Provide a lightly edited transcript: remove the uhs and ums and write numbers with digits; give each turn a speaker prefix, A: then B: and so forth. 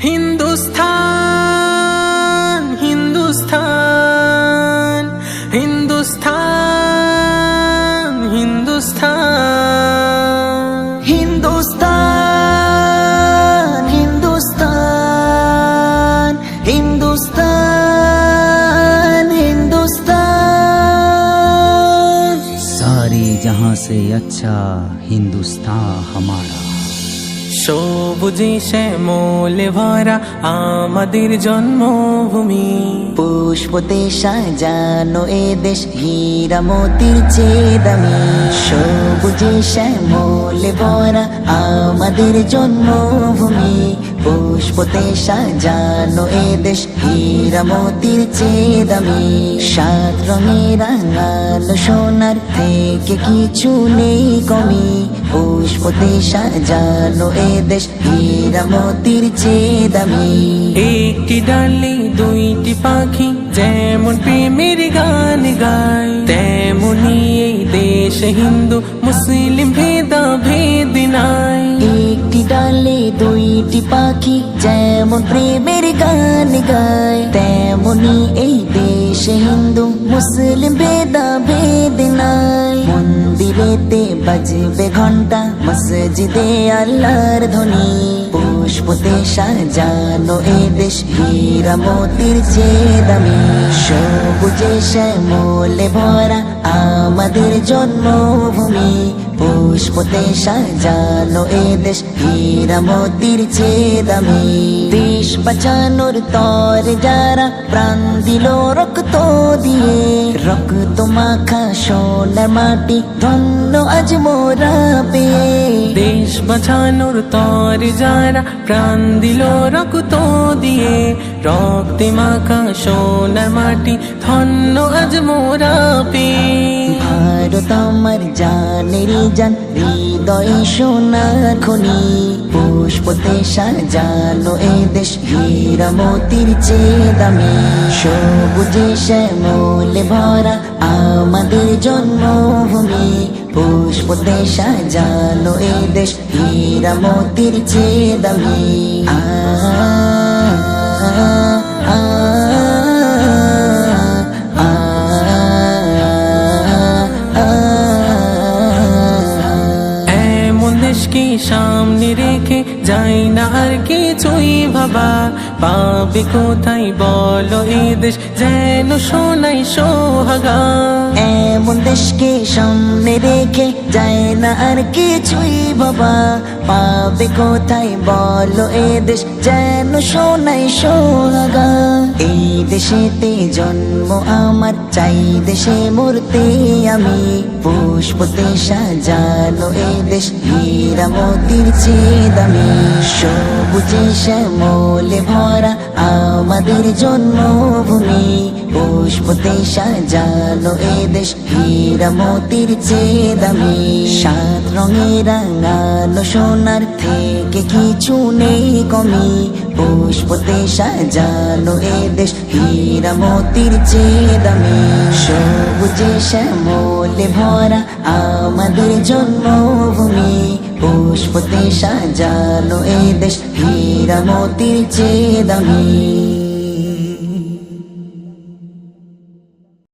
A: हिंदुस्तान हिंदुस्तान हिंदुस्तान हिंदुस्तान
B: हिंदुस्तान हिंदुस्तान हिंदुस्तान हिंदुस्तान सारे जहां से अच्छा हिंदुस्तान हमारा।
A: সবুজে শ্যামলে ভরা আমাদের জন্মভূমি,
B: পুষ্পতে সাজানো এ দেশ হীরা মোতির চেয়ে দামি। সবুজে শ্যামলে ভরা আমাদের জন্মভূমি, পুষ্পতে সাজানো এ দেশ হীরা মোতির চেয়ে দামি। সাত রঙের রাঙানো সোনার থেকে কিছু নেই কমি, পুষ্পতে সাজানো এ দেশ হীরা মোতির চেয়ে দামি।
A: একটি ডালে দুইটি পাখি যেমন প্রেমের গান গায়, তেমনি এই দেশে হিন্দু মুসলিম ভেদাভেদ নাই।
B: একটি ডালে দুইটি পাখি যেমন প্রেমের গান গায়, তেমনি এই দেশে হিন্দু মুসলিম ভেদাভেদ নাই। মন্দিরেতে বাজবে ঘন্টা, মসজিদে আল্লাহর ধ্বনি, পুষ্পতে সাজানো এ দেশ হীরা মোতির চেয়ে দামি। সবুজে শ্যামলে ভরা আমাদের জন্মভূমি, পুষ্পতে সাজানো এ দেশ হীরা মোতির চেয়ে দামি। দেশ বাঁচানোর তরে যারা প্রাণ দিল রক্ত দিয়ে, রক্ত মাখা সোনার মাটি ধন্য আজ মোরা পেয়ে।
A: দেশ বাঁচানোর তরে যারা প্রাণ দিল রক্ত দিয়ে, রক্তে মাখা সোনার মাটি ধন্য আজ মোরা পেয়ে।
B: ভারত আমার জানের জান, হৃদয়ে সোনার খনি, পুষ্পতে সাজানো এ দেশ হীরা মোতির চেয়ে দামি। সবুজে শ্যামলে ভরা আমাদের জন্মভূমি, পুষ্পতে সাজানো এ দেশ হীরা মোতির চেয়ে দামি।
A: দেশকে সামনে রেখে যাই না আর কিছুই ভাবা, পাবে কোথায় বলো এ দেশ যেন সোনাই সোহাগা।
B: এমন দেশকে সামনে রেখে যায় না আর কিছুই বাবা, পাবে কোথায় বলো এ দেশ যেন সোনাই সোহাগা। এই দেশেতে জন্ম আমার, চাই দেশে মরতে আমি, পুষ্পতে সাজানো এ দেশ হীরা মোতির চেয়ে দামি। সবুজে শ্যামলে ভরা আমাদের জন্মভূমি, পুষ্পতে সাজানো এ দেশ হীরা মোতির চেয়ে দামি। সাত রঙের রাঙানো সোনার থেকে কিছু নেই কমি, পুষ্পতে সাজানো এ দেশ হীরা মোতির চেয়ে দামি। সবুজে শ্যামলে ভরা আমাদের জন্মভূমি, পুষ্পতে সাজানো এ দেশ হীরা মোতির চেয়ে দামি।